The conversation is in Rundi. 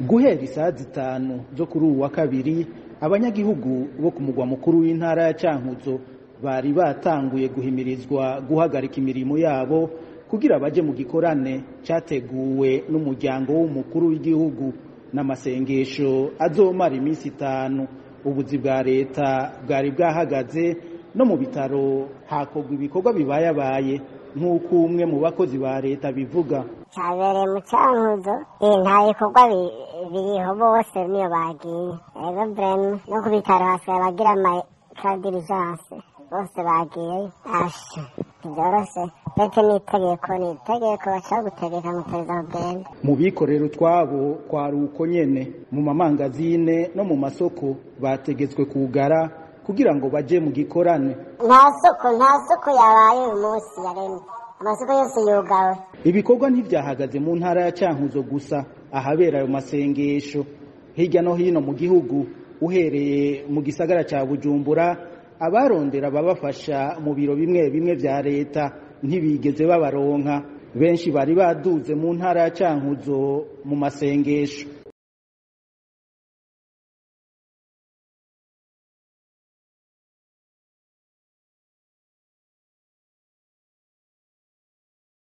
guhera isaha 5 zo kuri uwa kabiri abanyagihugu bo ku mugwa mukuru w'intara ya Cankuzo bari batanguye guhimirizwa guhagarika imirimo yabo kugira baje mu gikorane cyateguwe n'umuryango w'umukuru w'igihugu n'amasengesho azomara iminsi 5. Ubuzi bwa leta bwari bwahagaze no mu bitaro hakorwa ibikorwa bibayabaye nk'uko umwe mu bakozi ba leta bivuga. Cyabereye mu Cankuzo nta bikorwa biriho bose niyo bagiye rero brem no ku bitaro hasigaye bagira ama diligence bose bagiye asha byorose bete n'itegeko bashaka gutegeka mutereza ugenda mu bikorero twabo kwari uko nyene mu mamangazine no mu masoko bategetswe kugara kugira ngo baje mu gikorane. Nta soko yabaye uyu munsi yaremye, amasoko yose yugawe. Ibikorwa ntivyahagaze mu ntara ya Cankuzo gusa ahabera ayo masengesho hirya no hino mu gihugu. Uhereye mu gisagara ca Bujumbura abarondera babafasha mu biro bimwe bimwe vya leta ntibigeze babaronka. Benshi bari baduze mu ntara ya Cankuzo mu masengesho.